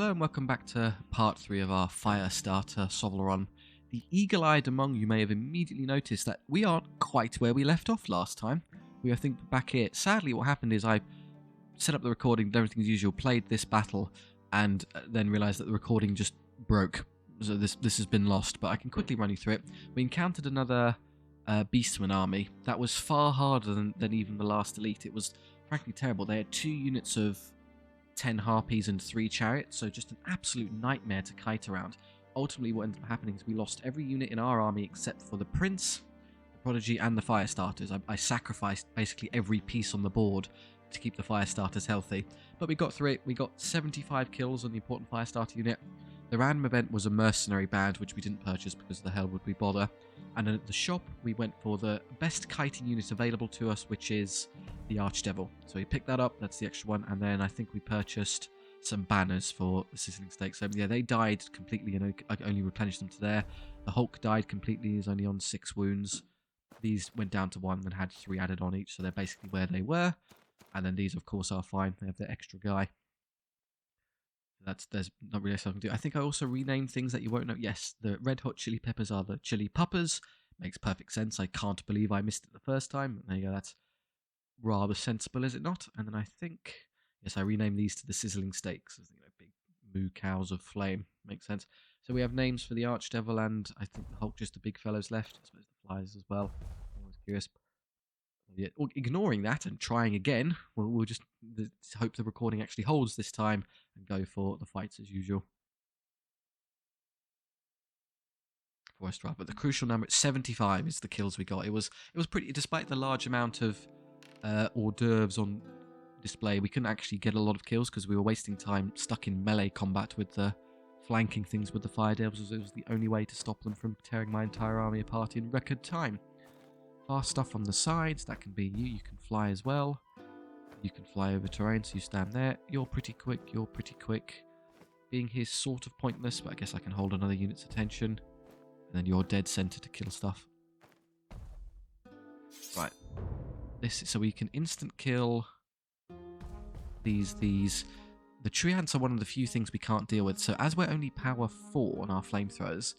Hello and welcome back to part 3 of our fire starter SOVL run. The eagle-eyed among you may have immediately noticed that we aren't quite where we left off last time. We I think back here. Sadly what happened is I set up the recording, did everything as usual, played this battle, and then realised that the recording just broke. So this has been lost, but I can quickly run you through it. We encountered another Beastman army. That was far harder than even the last elite. It was frankly terrible. They had 2 units of 10 harpies and 3 chariots, so just an absolute nightmare to kite around. Ultimately what ended up happening is we lost every unit in our army except for the Prince, the Prodigy and the fire starters. I sacrificed basically every piece on the board to keep the fire starters healthy, but we got through it. We got 75 kills on the important fire starter unit. The random event was a mercenary band, which we didn't purchase because the hell would we bother. And then at the shop we went for the best kiting unit available to us, which is the Archdevil. So we picked that up, that's the extra one, and then I think we purchased some banners for the Sizzling Stake. So yeah, they died completely, and I only replenished them to there. The Hulk died completely, he's only on 6 wounds. These went down to 1 and had 3 added on each, so they're basically where they were. And then these of course are fine, they have their extra guy. There's not really something to do. I think I also renamed things that you won't know. Yes, the red hot chili peppers are the chili puppers. Makes perfect sense. I can't believe I missed it the first time. There you go, that's rather sensible, is it not? And then I think, yes, I renamed these to the Sizzling Steaks. Big moo cows of flame. Makes sense. So we have names for the Archdevil and I think the Hulk, just the big fellows left. I suppose the flies as well. I'm always curious. Yeah, ignoring that and trying again, we'll just hope the recording actually holds this time and go for the fights as usual. Forest Drive, but the crucial number 75 is the kills we got. It was pretty, despite the large amount of hors d'oeuvres on display, we couldn't actually get a lot of kills because we were wasting time stuck in melee combat with the flanking things with the Fire Devils. It was the only way to stop them from tearing my entire army apart in record time. Fast stuff on the sides, that can be you. You can fly as well. You can fly over terrain, so you stand there. You're pretty quick, you're pretty quick. Being here is sort of pointless, but I guess I can hold another unit's attention. And then you're dead center to kill stuff. Right. So we can instant kill these. The Treants are one of the few things we can't deal with. So as we're only power 4 on our flamethrowers,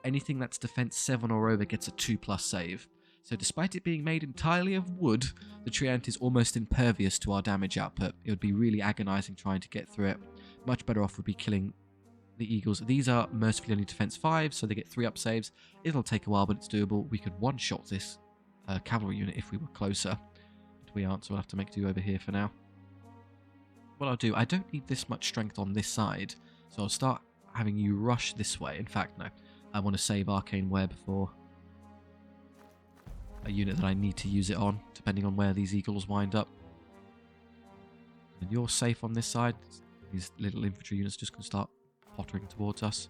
anything that's defense 7 or over gets a 2+ save. So despite it being made entirely of wood, the Treant is almost impervious to our damage output. It would be really agonizing trying to get through it. Much better off would be killing the Eagles. These are mercifully only defense 5, so they get 3 up saves. It'll take a while, but it's doable. We could one-shot this cavalry unit if we were closer. But we aren't, so we'll have to make do over here for now. What I'll do, I don't need this much strength on this side, so I'll start having you rush this way. In fact, no. I want to save Arcane Web for a unit that I need to use it on, depending on where these eagles wind up. And you're safe on this side. These little infantry units are just going to start pottering towards us.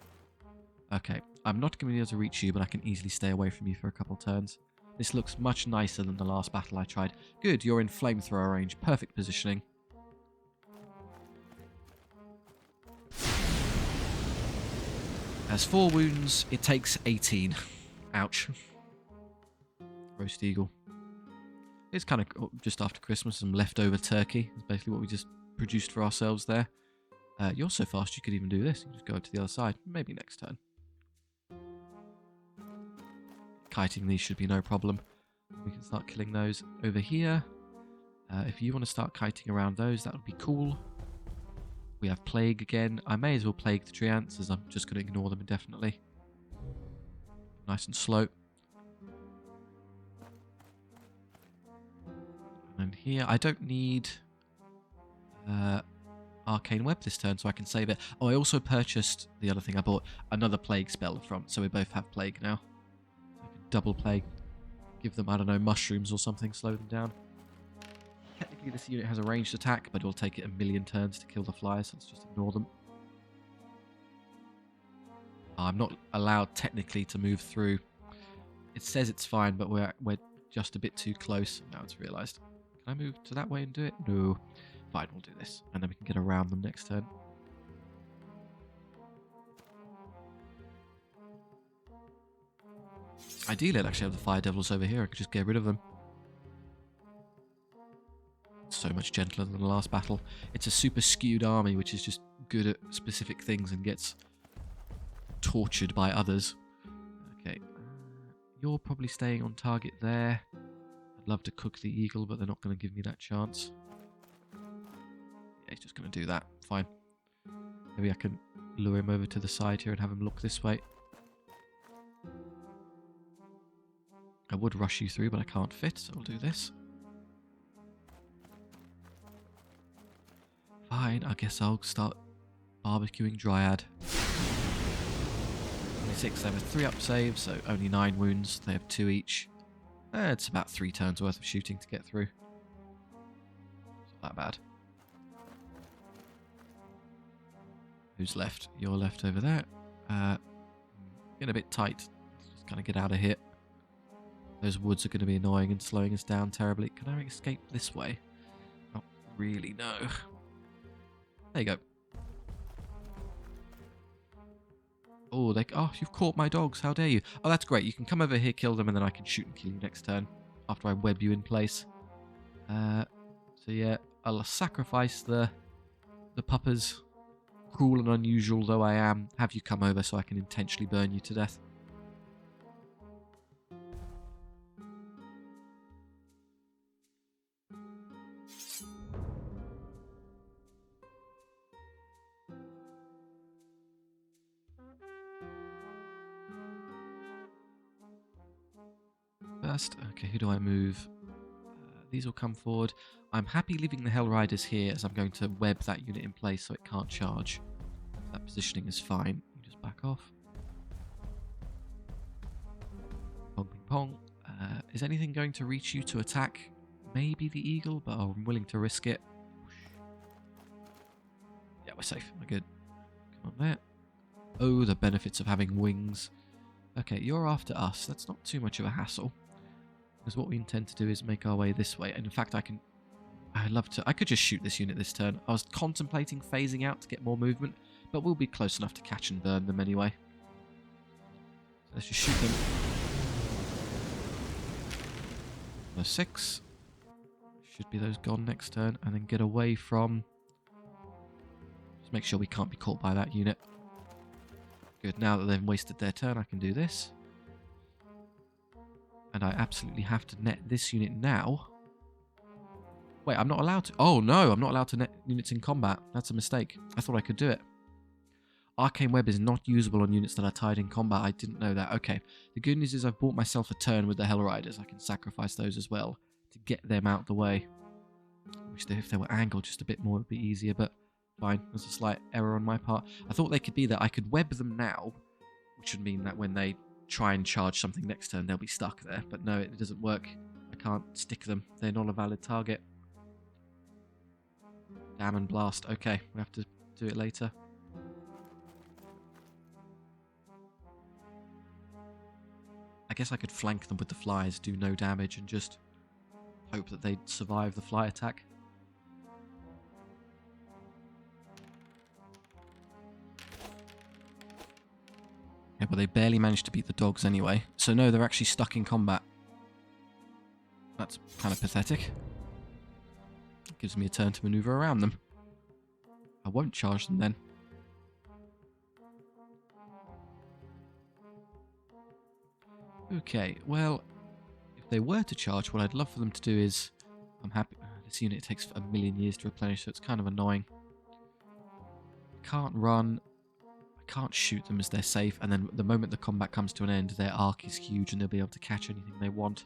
Okay, I'm not going to be able to reach you, but I can easily stay away from you for a couple turns. This looks much nicer than the last battle I tried. Good, you're in flamethrower range. Perfect positioning. Has 4 wounds, it takes 18. Ouch. Roast eagle. It's kind of just after Christmas, some leftover turkey. It's basically what we just produced for ourselves there. You're so fast you could even do this. You can just go to the other side. Maybe next turn. Kiting these should be no problem. We can start killing those over here. If you want to start kiting around those, that would be cool. We have plague again. I may as well plague the Treants, as I'm just going to ignore them indefinitely. Nice and slow. And here, I don't need Arcane Web this turn, so I can save it. Oh, I also purchased the other thing I bought, another Plague spell from, so we both have Plague now. So I can double Plague, give them, I don't know, mushrooms or something, slow them down. Technically, this unit has a ranged attack, but it'll take it a million turns to kill the flies, so let's just ignore them. I'm not allowed technically to move through. It says it's fine, but we're just a bit too close. Now it's realised. Can I move to that way and do it? No. Fine, we'll do this. And then we can get around them next turn. Ideally, I'd actually have the Fire Devils over here. I could just get rid of them. So much gentler than the last battle. It's a super skewed army, which is just good at specific things and gets tortured by others. Okay, you're probably staying on target there. I'd love to cook the eagle, but they're not going to give me that chance. Yeah, he's just going to do that. Fine. Maybe I can lure him over to the side here and have him look this way. I would rush you through, but I can't fit, so I'll do this. Fine, I guess I'll start barbecuing Dryad. 26, they have a 3-up save, so only 9 wounds. They have 2 each. It's about 3 turns worth of shooting to get through. It's not that bad. Who's left? You're left over there. Getting a bit tight. Just kind of get out of here. Those woods are going to be annoying and slowing us down terribly. Can I escape this way? Not really, no. There you go. Oh, you've caught my dogs. How dare you? Oh, that's great. You can come over here, kill them, and then I can shoot and kill you next turn after I web you in place. So yeah, I'll sacrifice the puppers. Cruel and unusual though I am, have you come over so I can intentionally burn you to death. First, okay, who do I move? These will come forward. I'm happy leaving the Hell Riders here as I'm going to web that unit in place so it can't charge. That positioning is fine. You just back off. Pong, ping, pong. Is anything going to reach you to attack? Maybe the eagle, but I'm willing to risk it. Yeah, we're safe. We're good. Come on there. Oh, the benefits of having wings. Okay, you're after us. That's not too much of a hassle. Because what we intend to do is make our way this way. And in fact, I could just shoot this unit this turn. I was contemplating phasing out to get more movement, but we'll be close enough to catch and burn them anyway. So let's just shoot them. The 6. Should be those gone next turn. And then get away from... Just make sure we can't be caught by that unit. Good, now that they've wasted their turn, I can do this. And I absolutely have to net this unit now. Wait, I'm not allowed to... Oh, no, I'm not allowed to net units in combat. That's a mistake. I thought I could do it. Arcane Web is not usable on units that are tied in combat. I didn't know that. Okay. The good news is I've bought myself a turn with the Hell Riders. I can sacrifice those as well to get them out the way. I wish if they were angled just a bit more, it would be easier, but fine. There's a slight error on my part. I thought they could be that I could web them now, which would mean that when they try and charge something next turn, they'll be stuck there. But no, it doesn't work. I can't stick them. They're not a valid target. Damn and blast. Okay, we have to do it later. I guess I could flank them with the flies, do no damage, and just hope that they'd survive the fly attack. Yeah, but they barely managed to beat the dogs anyway. So no, they're actually stuck in combat. That's kind of pathetic. It gives me a turn to maneuver around them. I won't charge them then. Okay, well, if they were to charge, what I'd love for them to do is... I'm happy... This unit takes a million years to replenish, so it's kind of annoying. Can't run... Can't shoot them as they're safe, and then the moment the combat comes to an end, their arc is huge and they'll be able to catch anything they want.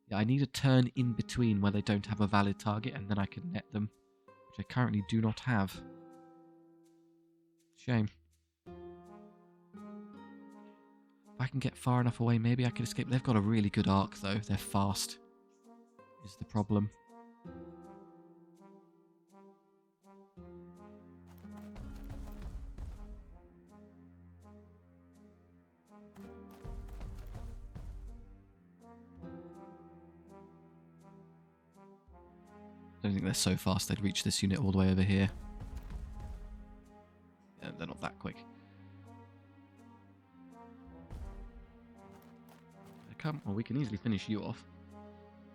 Yeah, I need a turn in between where they don't have a valid target, and then I can net them, which I currently do not have. Shame. If I can get far enough away, maybe I can escape. They've got a really good arc, though. They're fast, is the problem. I don't think they're so fast they'd reach this unit all the way over here. Yeah, they're not that quick. Come, well, we can easily finish you off.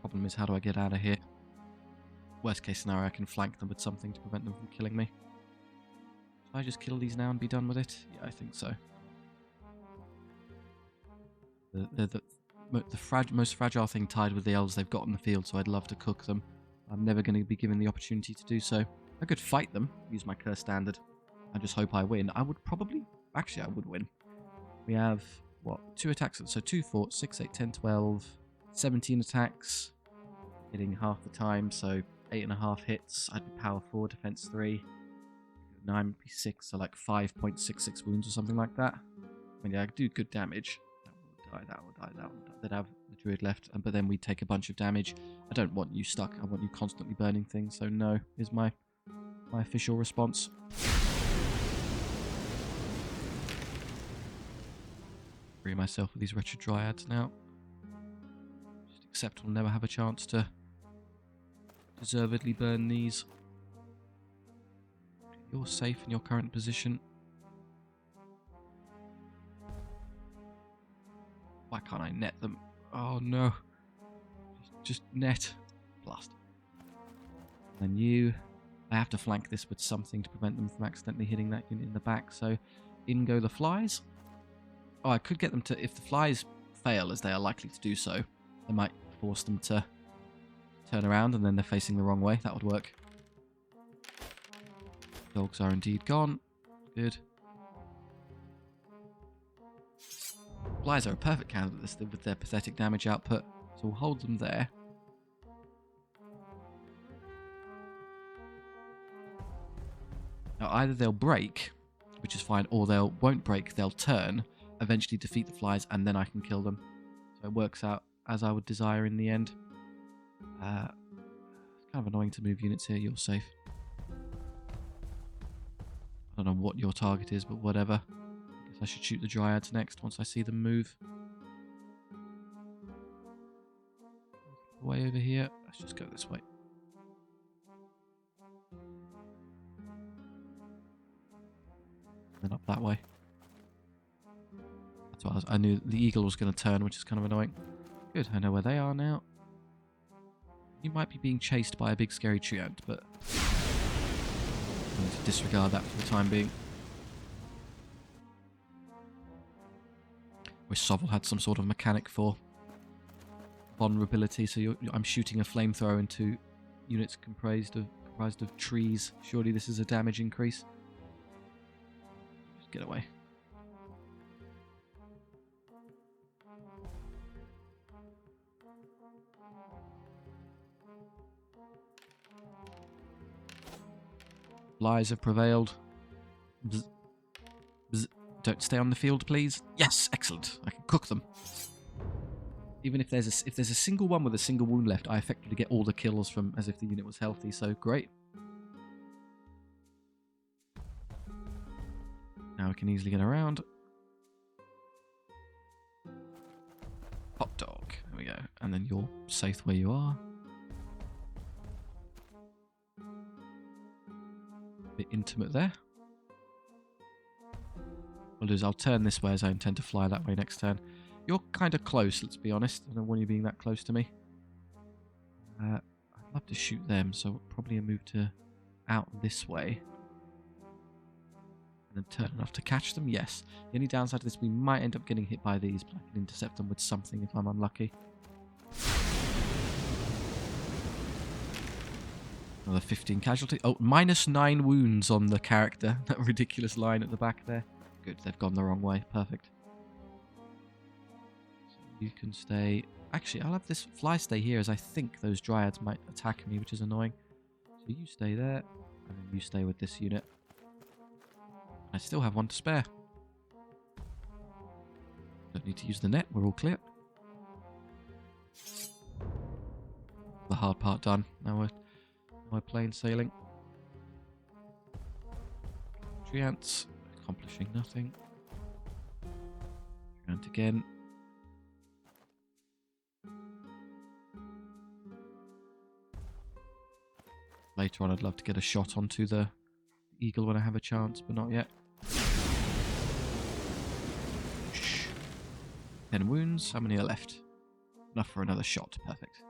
Problem is, how do I get out of here? Worst case scenario, I can flank them with something to prevent them from killing me. I just kill these now and be done with it? Yeah, I think so. They're the most fragile thing tied with the elves they've got in the field, so I'd love to cook them. I'm never going to be given the opportunity to do so. I could fight them, use my curse standard, and just hope I win. I would probably... Actually, I would win. We have, what, 2 attacks. So 2, 4, 6, 8, 10, 12, 17 attacks. Hitting half the time, so 8.5 hits. I'd be power 4, defense 3. 9 would be 6, so like 5.66 wounds or something like that. I mean, yeah, I do good damage. That will die. They'd have the druid left, but then we take a bunch of damage. I don't want you stuck. I want you constantly burning things, so no is my official response. Free myself with these wretched dryads now. Just accept we'll never have a chance to deservedly burn these. You're safe in your current position. Why can't I net them? Oh no. Just net. Blast. And you... I have to flank this with something to prevent them from accidentally hitting that unit in the back, so in go the flies. Oh, I could get them to... If the flies fail, as they are likely to do so, I might force them to turn around and then they're facing the wrong way. That would work. Dogs are indeed gone. Good. Flies are a perfect candidate with their pathetic damage output, so we'll hold them there. Now either they'll break, which is fine, or they won't break, they'll turn, eventually defeat the flies, and then I can kill them. So it works out as I would desire in the end. It's kind of annoying to move units here, you're safe. I don't know what your target is, but whatever. I guess I should shoot the dryads next once I see them move. Way over here. Let's just go this way. Then up that way. That's what I knew the eagle was going to turn, which is kind of annoying. Good, I know where they are now. You might be being chased by a big scary treant, but I'm going to disregard that for the time being. Wish SOVL had some sort of mechanic for vulnerability, so I'm shooting a flamethrower into units comprised of trees. Surely this is a damage increase. Just get away. Flies have prevailed. Bzz. Bzz. Don't stay on the field, please. Yes, excellent. I can cook them. Even if there's a single one with a single wound left, I effectively get all the kills from as if the unit was healthy. So great. Now we can easily get around. Hot dog. There we go. And then you're safe where you are. Bit intimate there. What I'll do is I'll turn this way as I intend to fly that way next turn. You're kind of close, let's be honest. I don't want you being that close to me. I'd love to shoot them, so probably a move to out this way. And then turn enough to catch them, yes. The only downside to this, we might end up getting hit by these, but I can intercept them with something if I'm unlucky. Another 15 casualty. Oh, -9 wounds on the character. That ridiculous line at the back there. Good, they've gone the wrong way. Perfect. So you can stay... Actually, I'll have this fly stay here, as I think those dryads might attack me, which is annoying. So you stay there, and then you stay with this unit. I still have one to spare. Don't need to use the net, we're all clear. The hard part done. Now we're plain sailing. Treants, accomplishing nothing. Treant again. Later on, I'd love to get a shot onto the eagle when I have a chance, but not yet. 10 wounds. How many are left? Enough for another shot. Perfect.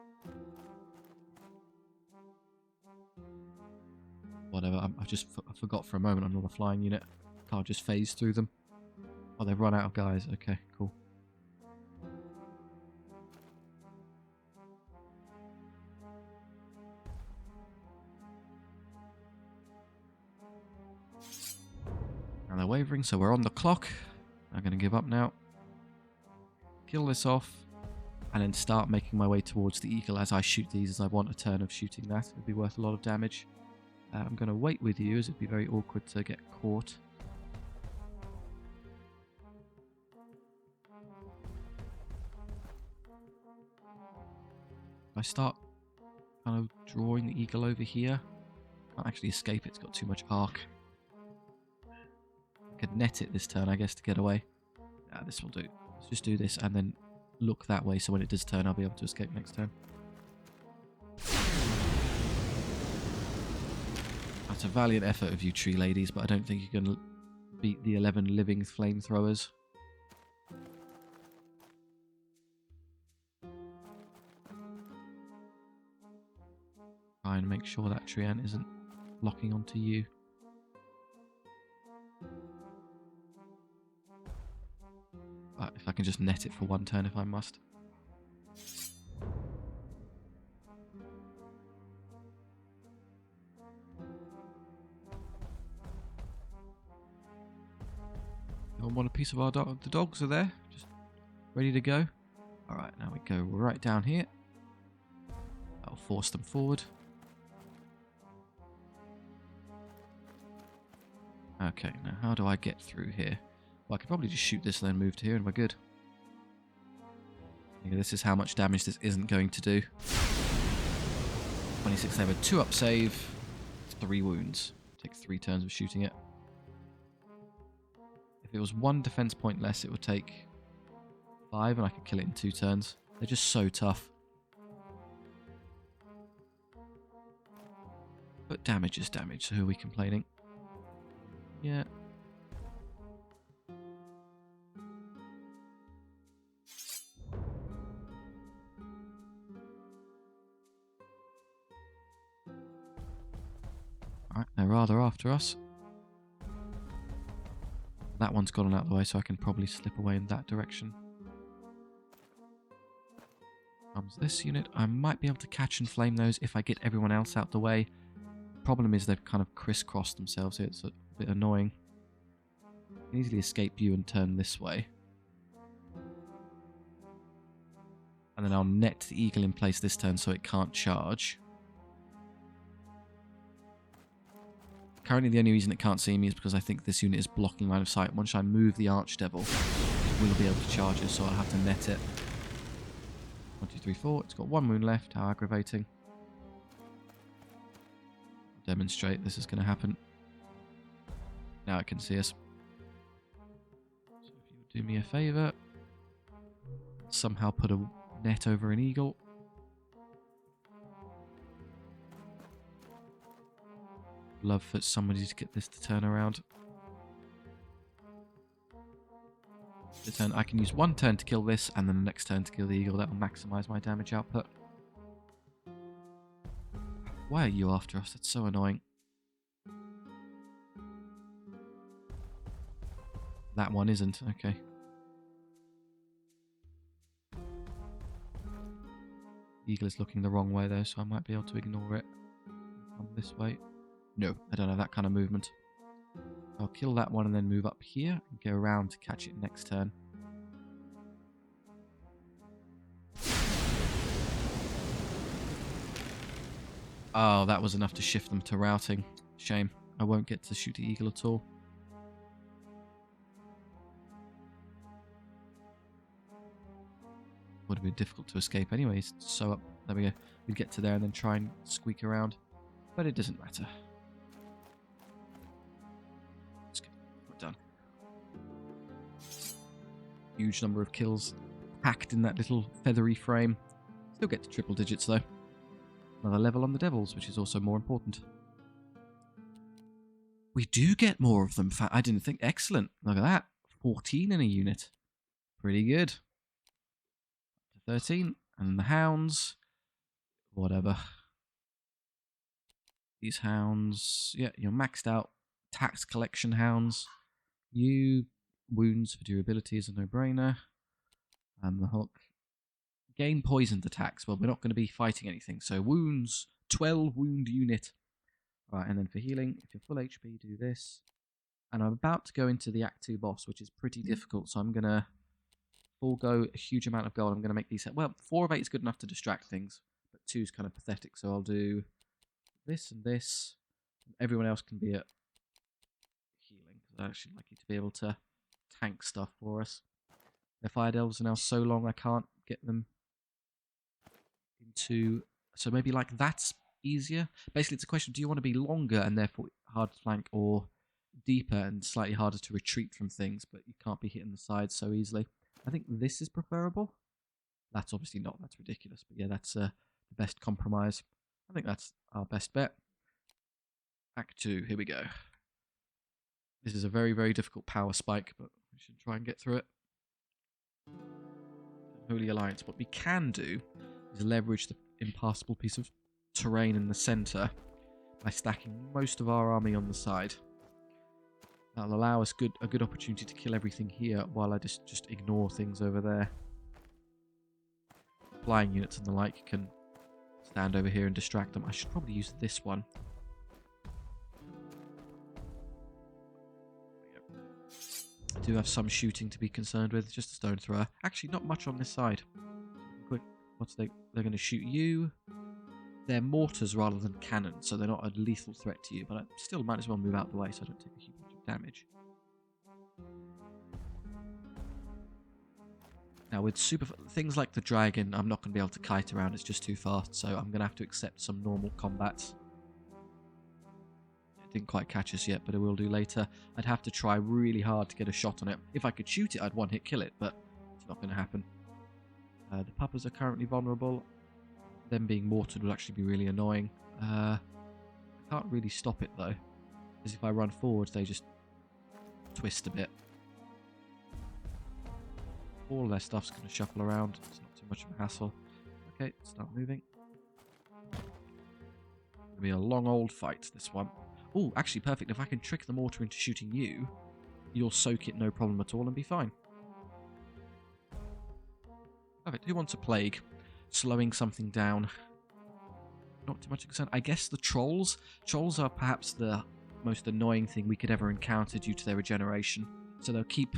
Whatever, I just forgot for a moment I'm not a flying unit. Can't just phase through them. Oh, they've run out of guys. Okay, cool. And they're wavering, so we're on the clock. I'm going to give up now. Kill this off. And then start making my way towards the eagle as I shoot these, as I want a turn of shooting that. It'd be worth a lot of damage. I'm going to wait with you, as it'd be very awkward to get caught. If I start kind of drawing the eagle over here, can't actually escape it, it's got too much arc. I could net it this turn, I guess, to get away. Yeah, this will do. Let's just do this and then look that way, so when it does turn, I'll be able to escape next turn. That's a valiant effort of you, tree ladies, but I don't think you're going to beat the 11 living flamethrowers. Try and make sure that tree ant isn't locking onto you. But if I can just net it for one turn if I must. Anyone want a piece of our dog? The dogs are there, just ready to go. Alright, now we go right down here. That'll force them forward. Okay, now how do I get through here? Well, I could probably just shoot this and then move to here and we're good. Yeah, this is how much damage this isn't going to do. 26 level, 2 up save, 3 wounds. Take 3 turns of shooting it. If it was 1 defense point less, it would take 5 and I could kill it in 2 turns. They're just so tough. But damage is damage, so who are we complaining? Yeah. Alright, they're rather after us. That one's gone out of the way, so I can probably slip away in that direction. Comes this unit. I might be able to catch and flame those if I get everyone else out the way. Problem is they've kind of crisscrossed themselves here. It's a bit annoying. I can easily escape you and turn this way. And then I'll net the eagle in place this turn so it can't charge. Currently the only reason it can't see me is because I think this unit is blocking line of sight. Once I move the archdevil, it will be able to charge us, so I'll have to net it. 1, 2, 3, 4. It's got 1 wound left. How aggravating. Demonstrate this is going to happen. Now it can see us. So if you would do me a favour, somehow put a net over an eagle. Love for somebody to get this to turn around. The turn, I can use 1 turn to kill this, and then the next turn to kill the eagle. That will maximise my damage output. Why are you after us? That's so annoying. That one isn't. Okay. Eagle is looking the wrong way though, so I might be able to ignore it. Come this way. No, I don't have that kind of movement. I'll kill that one and then move up here and go around to catch it next turn. Oh, that was enough to shift them to routing. Shame. I won't get to shoot the eagle at all. Would have been difficult to escape anyways. So up, there we go. We'd get to there and then try and squeak around. But it doesn't matter. We're done. Huge number of kills packed in that little feathery frame. Still get to triple digits though. Another level on the devils, which is also more important. We do get more of them. I didn't think. Excellent. Look at that. 14 in a unit. Pretty good. 13. And the hounds. Whatever. These hounds, yeah, you're maxed out. Tax collection hounds. You wounds for durability is a no-brainer. And the hook. Gain poisoned attacks. Well, we're not going to be fighting anything. So wounds, 12 wound unit. Right, and then for healing, if you're full HP, do this. And I'm about to go into the Act 2 boss, which is pretty difficult. So I'm going to forego a huge amount of gold. I'm going to make these... Well, 4 of 8 is good enough to distract things. But 2 is kind of pathetic. So I'll do this and this. And everyone else can be at healing. Because I actually like you to be able to tank stuff for us. Their fire delves are now so long I can't get them into... So maybe like that's easier. Basically, it's a question, do you want to be longer and therefore hard to flank, or deeper and slightly harder to retreat from things, but you can't be hitting the sides so easily? I think this is preferable. That's obviously not. That's ridiculous. But yeah, that's the best compromise. I think that's our best bet. Act 2, here we go. This is a very, very difficult power spike, but we should try and get through it. Holy Alliance. What we can do is leverage the impassable piece of terrain in the center by stacking most of our army on the side. That'll allow us a good opportunity to kill everything here while I just ignore things over there. Flying units and the like can stand over here and distract them. I should probably use this one. I do have some shooting to be concerned with, just a stone thrower. Actually, not much on this side. Quick, they're going to shoot you. They're mortars rather than cannons, so they're not a lethal threat to you, but I still might as well move out the way so I don't take a huge amount of damage. Now with things like the dragon, I'm not going to be able to kite around, it's just too fast, so I'm going to have to accept some normal combats. It didn't quite catch us yet, but it will do later. I'd have to try really hard to get a shot on it. If I could shoot it, I'd one-hit kill it, but it's not going to happen. The puppers are currently vulnerable. Them being mortared would actually be really annoying. I can't really stop it though, because if I run forward, they just twist a bit. All their stuff's going to shuffle around. It's not too much of a hassle. Okay, start moving. It'll be a long old fight, this one. Oh, actually perfect. If I can trick the mortar into shooting you, you'll soak it no problem at all and be fine. Perfect. Who wants a plague? Slowing something down. Not too much concern. I guess the trolls. Trolls are perhaps the most annoying thing we could ever encounter due to their regeneration. So they'll keep...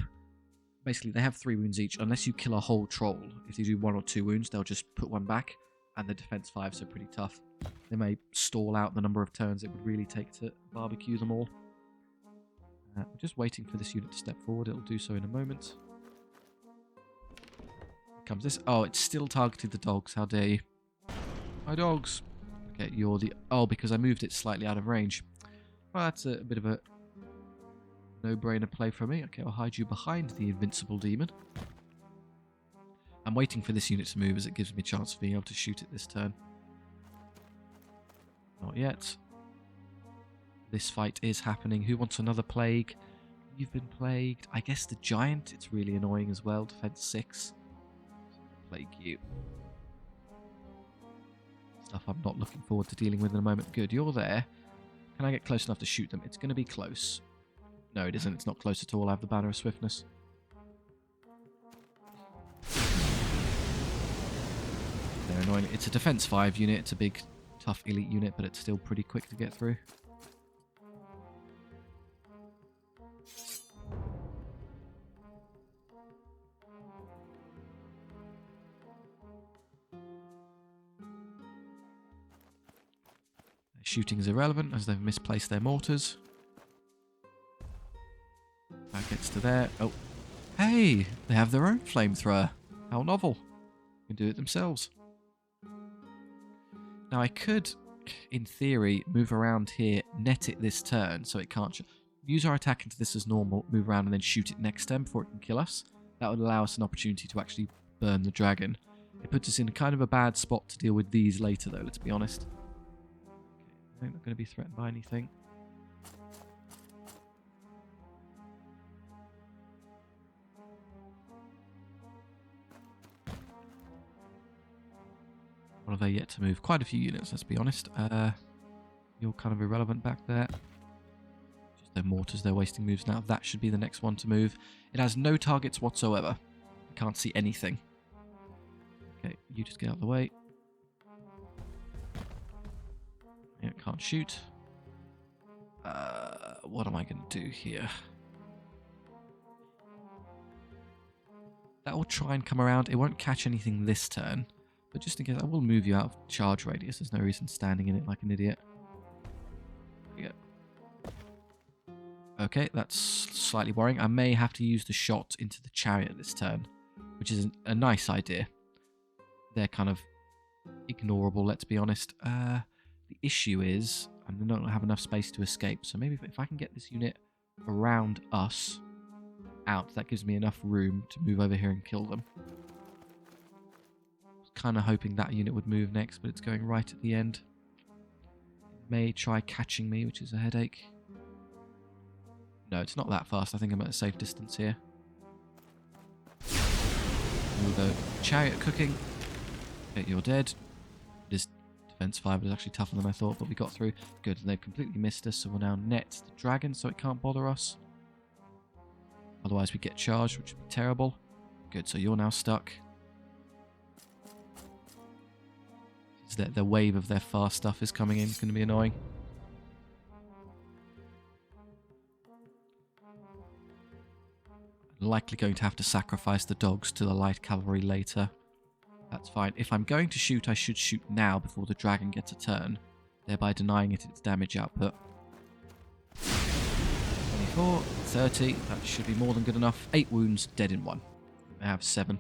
Basically, they have 3 wounds each, unless you kill a whole troll. If you do 1 or 2 wounds, they'll just put 1 back, and the defense 5, so pretty tough. They may stall out the number of turns it would really take to barbecue them all. We're just waiting for this unit to step forward. It'll do so in a moment. Here comes this. Oh, it's still targeted the dogs. How dare you? My dogs. Okay, you're the... Oh, because I moved it slightly out of range. Well, that's a bit of a no-brainer play for me. Okay, I'll hide you behind the invincible demon. I'm waiting for this unit to move as it gives me a chance of being able to shoot it this turn. Not yet. This fight is happening. Who wants another plague? You've been plagued. I guess the giant, it's really annoying as well. Defense 6. Plague you. Stuff I'm not looking forward to dealing with in a moment. Good, you're there. Can I get close enough to shoot them? It's going to be close. No, it isn't. It's not close at all. I have the banner of swiftness. They're annoying. It's a defense 5 unit. It's a big, tough elite unit, but it's still pretty quick to get through. Their shooting is irrelevant as they've misplaced their mortars. That gets to there. Oh, hey! They have their own flamethrower. How novel. They can do it themselves. Now I could, in theory, move around here, net it this turn so it can't... Use our attack into this as normal, move around and then shoot it next turn before it can kill us. That would allow us an opportunity to actually burn the dragon. It puts us in kind of a bad spot to deal with these later though, let's be honest. Okay, I'm not going to be threatened by anything. What have they yet to move? Quite a few units, let's be honest. You're kind of irrelevant back there. Just their mortars, they're wasting moves now. That should be the next one to move. It has no targets whatsoever. I can't see anything. Okay, you just get out of the way. Yeah, can't shoot. What am I going to do here? That will try and come around. It won't catch anything this turn. But just in case, I will move you out of charge radius. There's no reason standing in it like an idiot. There you go. Okay, that's slightly worrying. I may have to use the shot into the chariot this turn, which is a nice idea. They're kind of ignorable, let's be honest. The issue is I don't have enough space to escape. So maybe if I can get this unit around us out, that gives me enough room to move over here and kill them. I was kind of hoping that unit would move next, but it's going right at the end. It may try catching me, which is a headache. No, it's not that fast. I think I'm at a safe distance here. We'll go chariot cooking. Okay, you're dead. This defense 5 was actually tougher than I thought, but we got through. Good, and they've completely missed us, so we'll now net the dragon so it can't bother us. Otherwise we get charged, which would be terrible. Good, so you're now stuck. The wave of their fast stuff is coming in. It's going to be annoying. I'm likely going to have to sacrifice the dogs to the light cavalry later. That's fine. If I'm going to shoot, I should shoot now before the dragon gets a turn, thereby denying it its damage output. 24, 30, that should be more than good enough. 8 wounds, dead in 1. I have 7.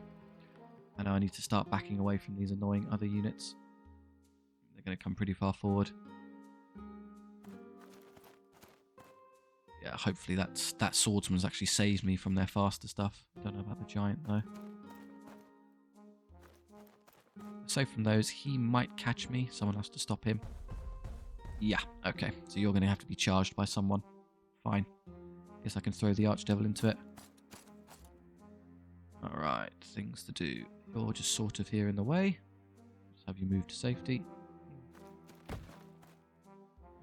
And now I need to start backing away from these annoying other units. They're going to come pretty far forward. Yeah, hopefully that swordsman's actually saved me from their faster stuff. Don't know about the giant though. So from those, he might catch me. Someone has to stop him. Yeah, okay. So you're going to have to be charged by someone. Fine. Guess I can throw the Archdevil into it. Alright, things to do. You're just sort of here in the way. Just have you move to safety.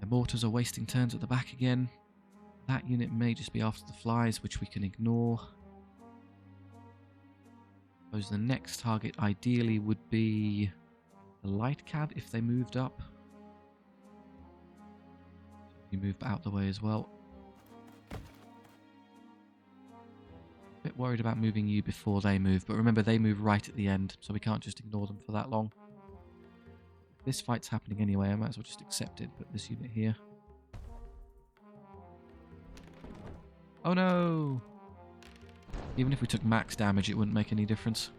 The mortars are wasting turns at the back again. That unit may just be after the flies, which we can ignore. I suppose the next target ideally would be the light cab if they moved up. You move out the way as well. A bit worried about moving you before they move, but remember they move right at the end, so we can't just ignore them for that long. This fight's happening anyway, I might as well just accept it, put this unit here. Oh no! Even if we took max damage, it wouldn't make any difference.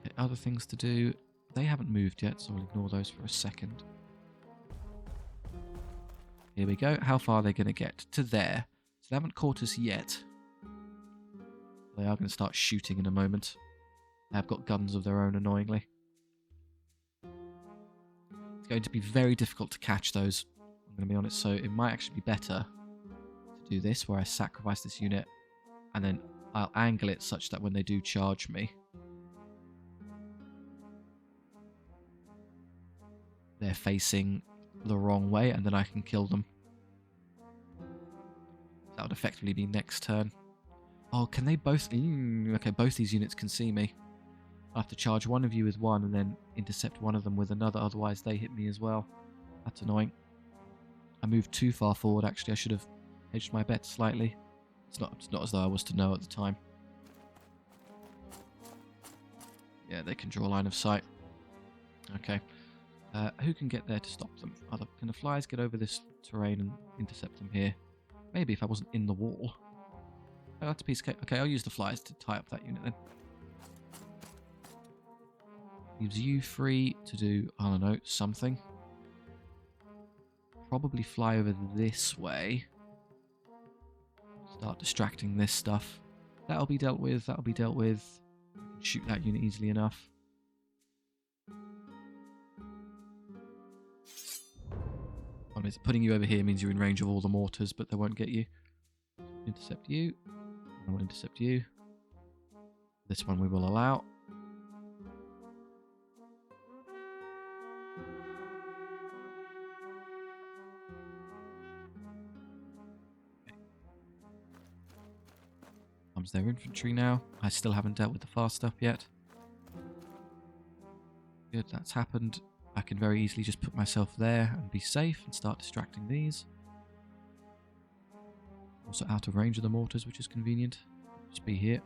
Okay, other things to do. They haven't moved yet, so we'll ignore those for a second. Here we go. How far are they going to get? To there. So they haven't caught us yet. They are going to start shooting in a moment. They have got guns of their own, annoyingly. It's going to be very difficult to catch those, I'm going to be honest, so it might actually be better to do this, where I sacrifice this unit, and then I'll angle it such that when they do charge me, they're facing the wrong way, and then I can kill them. That would effectively be next turn. Oh, can they both... okay, both these units can see me. I'll have to charge one of you with one and then intercept one of them with another, otherwise they hit me as well. That's annoying. I moved too far forward, actually. I should have hedged my bet slightly. It's not as though I was to know at the time. Yeah, they can draw a line of sight. Okay. Who can get there to stop them? Can the flyers get over this terrain and intercept them here? Maybe if I wasn't in the wall. Oh, that's a piece of cake. Okay, I'll use the flyers to tie up that unit then. Leaves you free to do, I don't know, something. Probably fly over this way. Start distracting this stuff. That'll be dealt with, that'll be dealt with. Shoot that unit easily enough. I mean, putting you over here means you're in range of all the mortars, but they won't get you. Intercept you. I will intercept you. This one we will allow. Comes their infantry now. I still haven't dealt with the fast stuff yet. Good, that's happened. I can very easily just put myself there and be safe and start distracting these. Also out of range of the mortars, which is convenient. Just be here.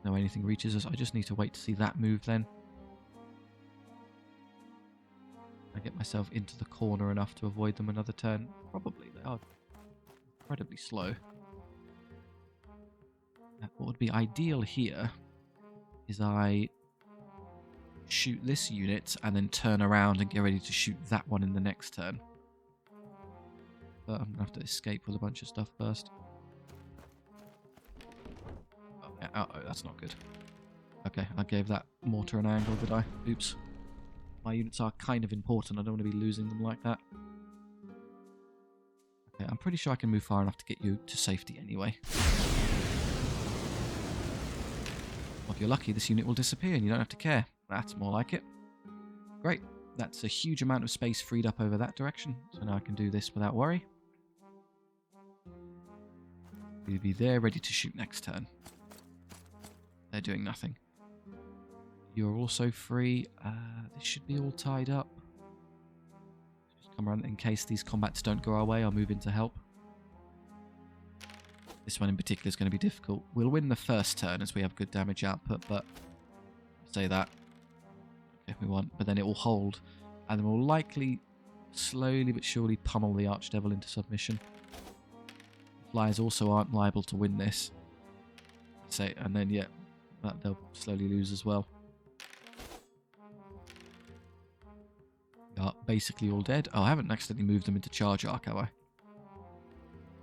No, anything reaches us. I just need to wait to see that move then. I get myself into the corner enough to avoid them another turn. Probably. They are incredibly slow. What would be ideal here is I shoot this unit and then turn around and get ready to shoot that one in the next turn. But I'm going to have to escape with a bunch of stuff first. Oh, that's not good. Okay, I gave that mortar an angle, did I? Oops. My units are kind of important. I don't want to be losing them like that. Okay, I'm pretty sure I can move far enough to get you to safety anyway. Well, if you're lucky, this unit will disappear and you don't have to care. That's more like it. Great. That's a huge amount of space freed up over that direction. So now I can do this without worry. We'll be there ready to shoot next turn. They're doing nothing. You're also free. This should be all tied up. Just come around in case these combats don't go our way. I'll move in to help. This one in particular is going to be difficult. We'll win the first turn as we have good damage output, but say that. Okay, we won. But then it will hold, and then we'll likely slowly but surely pummel the Archdevil into submission. Flyers also aren't liable to win this. Say, and then yeah, they'll slowly lose as well. Are basically all dead. Oh, I haven't accidentally moved them into charge arc, have I?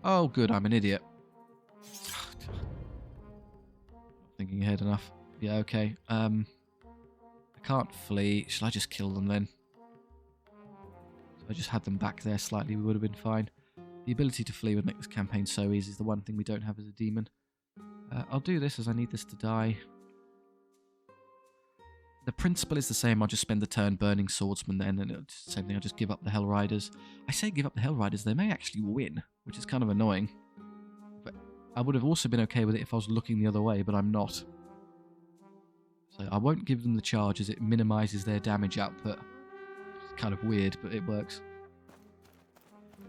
Oh, good. I'm an idiot. Not thinking ahead enough. Yeah, okay. I can't flee. Shall I just kill them then? If I just had them back there slightly, we would have been fine. The ability to flee would make this campaign so easy. Is the one thing we don't have as a demon. I'll do this as I need this to die. The principle is the same. I'll just spend the turn burning swordsman then, and it's the same thing. I'll just give up the Hell Riders. I say give up the Hell Riders. They may actually win, which is kind of annoying. But I would have also been okay with it if I was looking the other way, but I'm not. So I won't give them the charge as it minimises their damage output. It's kind of weird, but it works.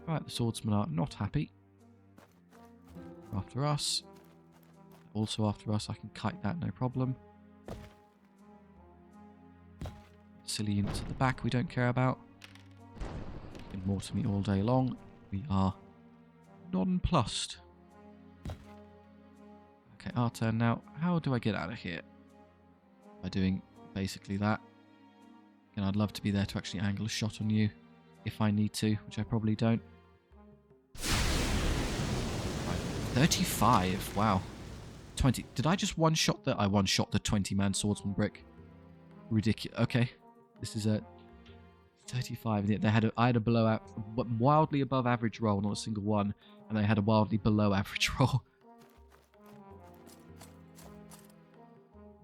Right, the swordsmen are not happy. After us. Also after us, I can kite that, no problem. Silly units at the back we don't care about. You can mortar me all day long. We are nonplussed. Okay, our turn now. How do I get out of here? By doing basically that. And I'd love to be there to actually angle a shot on you if I need to, which I probably don't. Right, 35, wow. 20. Did I just one-shot the... I one-shot the 20-man swordsman brick. Ridiculous. Okay. This is a 35. I had a blowout, wildly above average roll, not a single one, and they had a wildly below average roll.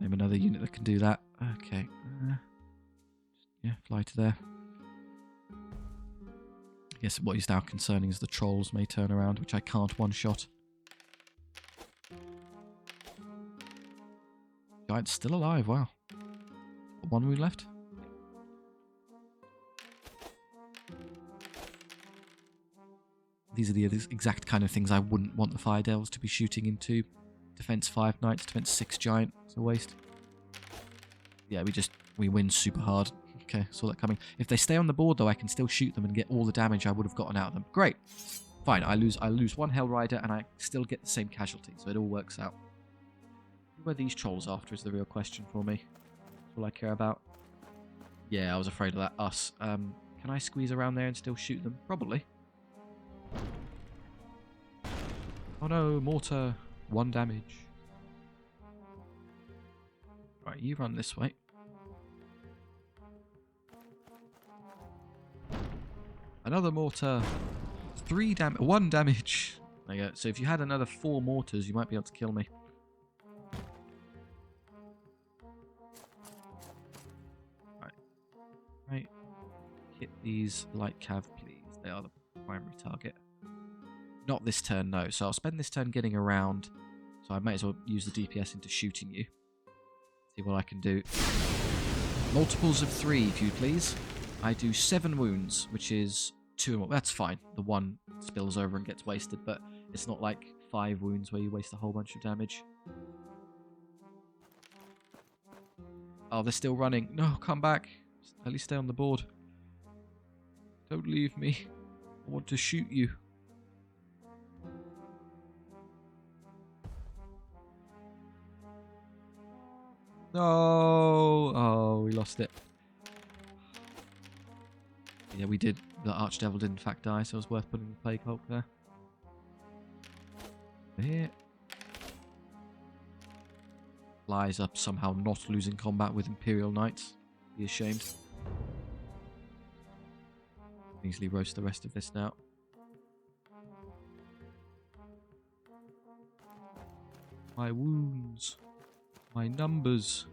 Name another unit that can do that. Okay. Yeah, fly to there. I guess what is now concerning is the trolls may turn around, which I can't one-shot. Giant's still alive, wow. One wound left. These are the exact kind of things I wouldn't want the Fire Devils to be shooting into. Defense 5 Knights, defense 6 Giant. It's a waste. Yeah, we win super hard. Okay, saw that coming. If they stay on the board, though, I can still shoot them and get all the damage I would have gotten out of them. Great. Fine, I lose one Hell Rider and I still get the same casualty, so it all works out. Who are these trolls after is the real question for me. That's all I care about. Yeah, I was afraid of that. Us. Can I squeeze around there and still shoot them? Probably. Oh no, mortar. 1 damage. Right, you run this way. Another mortar. 1 damage. There you go. So if you had another 4 mortars, you might be able to kill me. Right. Hit these light cav, please. They are the primary target. Not this turn, no. So I'll spend this turn getting around. So I might as well use the DPS into shooting you. See what I can do. Multiples of 3, if you please. I do 7 wounds, which is 2 more. That's fine. The 1 spills over and gets wasted, but it's not like 5 wounds where you waste a whole bunch of damage. Oh, they're still running. No, come back. At least stay on the board. Don't leave me. I want to shoot you. No. Oh, we lost it. Yeah, we did. The Archdevil did in fact die, so it was worth putting the Plague Hulk there. Here. Flies up, somehow not losing combat with Imperial Knights. Be ashamed. Easily roast the rest of this now. My wounds. My numbers.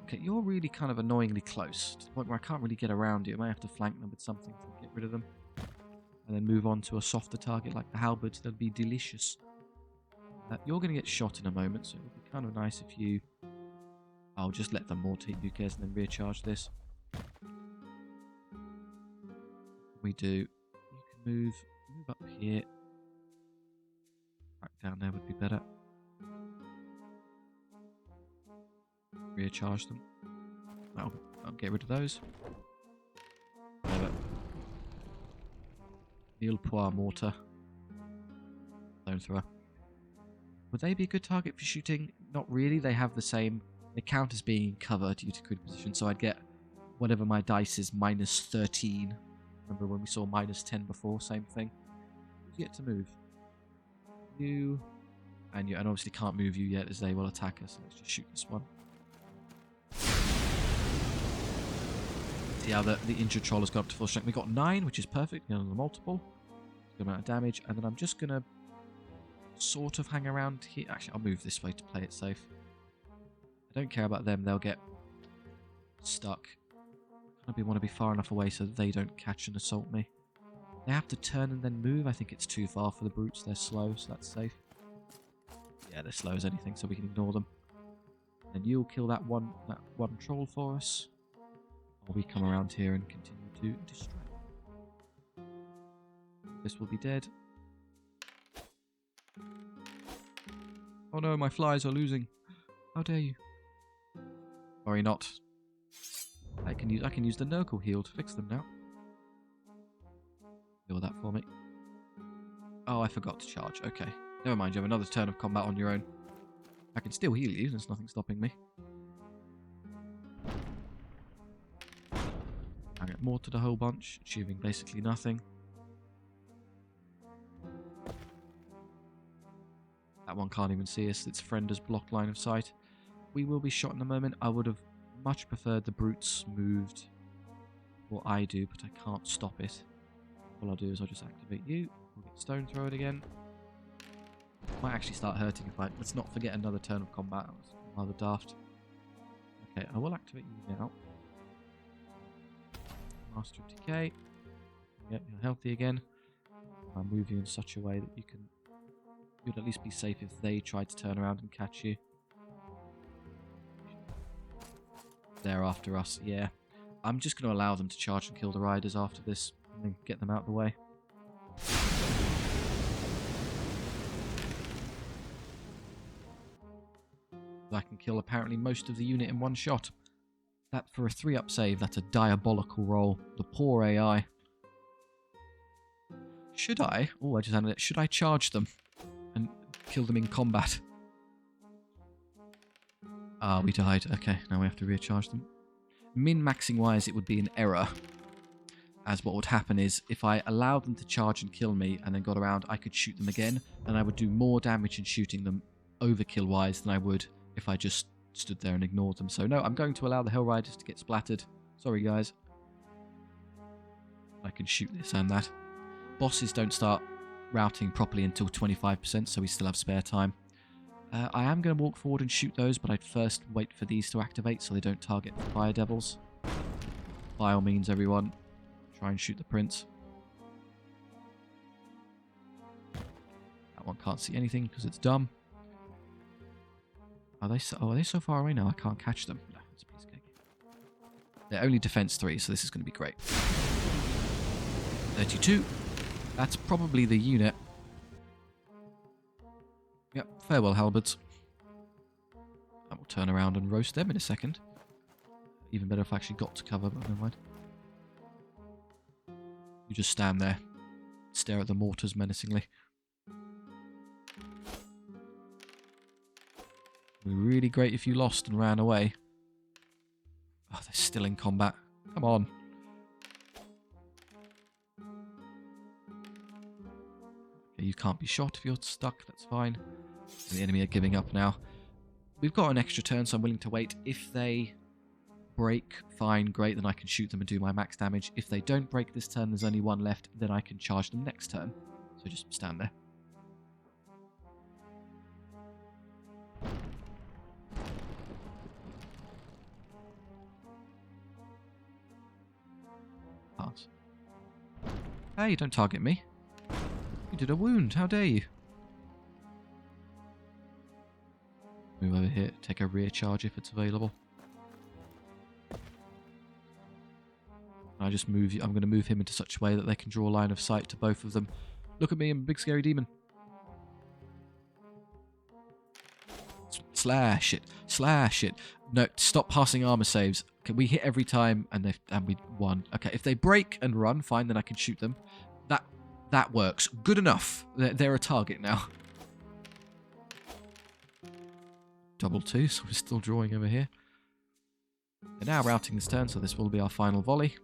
Okay, you're really kind of annoyingly close, to the point where I can't really get around you. I might have to flank them with something to get rid of them. And then move on to a softer target like the halberds. That'd be delicious. You're going to get shot in a moment, so it would be kind of nice if you... I'll just let them mortate, who cares, and then recharge this. We do. You can move up here. Back down there would be better. Recharge them. I'll get rid of those. Mille Poire Mortar. Stone Thrower. Would they be a good target for shooting? Not really. They have the same... They count as being in cover due to critical position, so I'd get whatever my dice is, minus 13. Remember when we saw minus 10 before? Same thing. Who's yet to move? You. And you. And obviously can't move you yet as they will attack us. So let's just shoot this one. See how the injured troll has got up to full strength. We got 9, which is perfect. On the multiple. Good amount of damage. And then I'm just going to sort of hang around here. Actually, I'll move this way to play it safe. I don't care about them. They'll get stuck. I want to be far enough away so that they don't catch and assault me. They have to turn and then move. I think it's too far for the brutes. They're slow, so that's safe. Yeah, they're slow as anything, so we can ignore them. And you'll kill that one troll for us. Or we come around here and continue to distract. This will be dead. Oh no, my flies are losing. How dare you? Sorry, not. I can use the Nurgle heal to fix them now. Heal that for me. Oh, I forgot to charge. Okay. Never mind, you have another turn of combat on your own. I can still heal you, there's nothing stopping me. I get mortared a whole bunch, achieving basically nothing. That one can't even see us, its friend has blocked line of sight. We will be shot in a moment. I would have much preferred the brutes moved what I do, but I can't stop it. All I'll do is I'll just activate you. We'll get stone thrown again. Might actually start hurting if I... Let's not forget another turn of combat. That was rather daft. Okay, I will activate you now. Master of Decay. Yep, you're healthy again. I'll move you in such a way that you can... You'd at least be safe if they tried to turn around and catch you. They're after us, yeah. I'm just going to allow them to charge and kill the riders after this, and then get them out of the way. I can kill apparently most of the unit in one shot. That for a 3-up save, that's a diabolical roll. The poor AI. Should I? Oh, I just added it. Should I charge them and kill them in combat? Ah, we died. Okay, now we have to recharge them. Min-maxing wise, it would be an error. As what would happen is, if I allowed them to charge and kill me, and then got around, I could shoot them again, and I would do more damage in shooting them overkill wise than I would if I just stood there and ignored them. So no, I'm going to allow the Hell Riders to get splattered. Sorry guys. I can shoot this and that. Bosses don't start routing properly until 25%, so we still have spare time. I am going to walk forward and shoot those, but I'd first wait for these to activate so they don't target the Fire Devils. By all means, everyone, try and shoot the Prince. That one can't see anything because it's dumb. Are they so far away now? I can't catch them. No, it's a piece of cake. They're only defense 3, so this is going to be great. 32. That's probably the unit. Yep, farewell halberds. I will turn around and roast them in a second. Even better if I actually got to cover, but never mind. You just stand there. Stare at the mortars menacingly. It would be really great if you lost and ran away. Oh, they're still in combat. Come on. Okay, you can't be shot if you're stuck. That's fine. The enemy are giving up now. We've got an extra turn, so I'm willing to wait. If they break, fine, great, then I can shoot them and do my max damage. If they don't break this turn, there's only one left, then I can charge them next turn. So just stand there. Pass. Hey, don't target me. You did a wound, how dare you? Move over here, take a rear charge if it's available. I just move you. I'm going to move him into such a way that they can draw a line of sight to both of them. Look at me, I'm a big scary demon. Slash it. Slash it. No, stop passing armor saves. Okay, we hit every time and we won. Okay, if they break and run, fine, then I can shoot them. That works. Good enough. They're a target now. Double 2, so we're still drawing over here. They're now routing this turn, so this will be our final volley.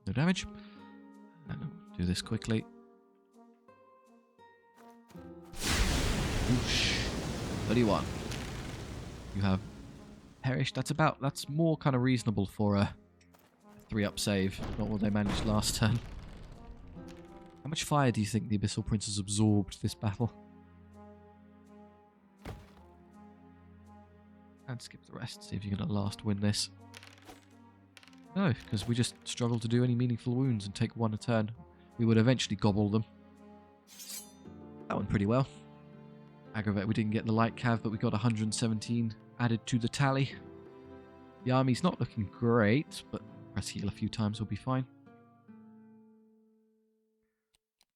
No damage. Do this quickly. Oosh. 31. You have perished. That's more kind of reasonable for a 3-up save. Not what they managed last turn. How much fire do you think the Abyssal Prince has absorbed this battle? And skip the rest. See if you're going to last win this. No, because we just struggle to do any meaningful wounds and take 1 a turn. We would eventually gobble them. That went pretty well. Aggravate, we didn't get the light cav, but we got 117 added to the tally. The army's not looking great, but press heal a few times will be fine.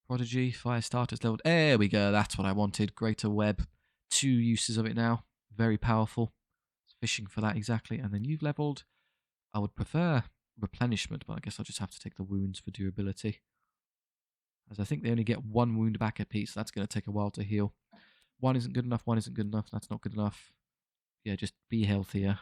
Prodigy, fire starters leveled. There we go, that's what I wanted. Greater web. 2 uses of it now. Very powerful. Fishing for that exactly. And then you've leveled. I would prefer replenishment, but I guess I'll just have to take the wounds for durability. As I think they only get 1 wound back a piece. That's going to take a while to heal. 1 isn't good enough, 1 isn't good enough. That's not good enough. Yeah, just be healthier.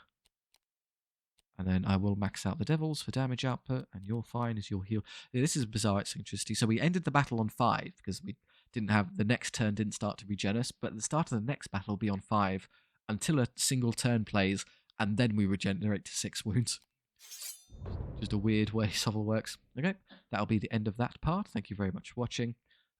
And then I will max out the devils for damage output, and you're fine as you'll heal. Yeah, this is bizarre eccentricity. So we ended the battle on 5 because we didn't have the next turn didn't start to regen us, but the start of the next battle will be on 5 until a single turn plays, and then we regenerate to 6 wounds. Just a weird way SOVL works. Okay, that'll be the end of that part. Thank you very much for watching.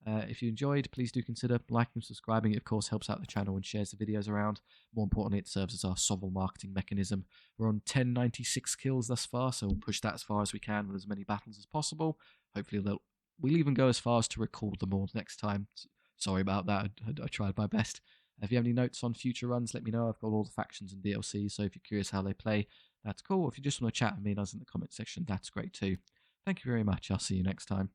If you enjoyed, please do consider liking and subscribing. It, of course, helps out the channel and shares the videos around. More importantly, it serves as our SOVL marketing mechanism. We're on 1096 kills thus far, so we'll push that as far as we can with as many battles as possible. Hopefully, we'll even go as far as to record them all next time. Sorry about that. I tried my best. If you have any notes on future runs, let me know. I've got all the factions and DLC, so if you're curious how they play, that's cool. If you just want to chat with me in the comment section, that's great too. Thank you very much. I'll see you next time.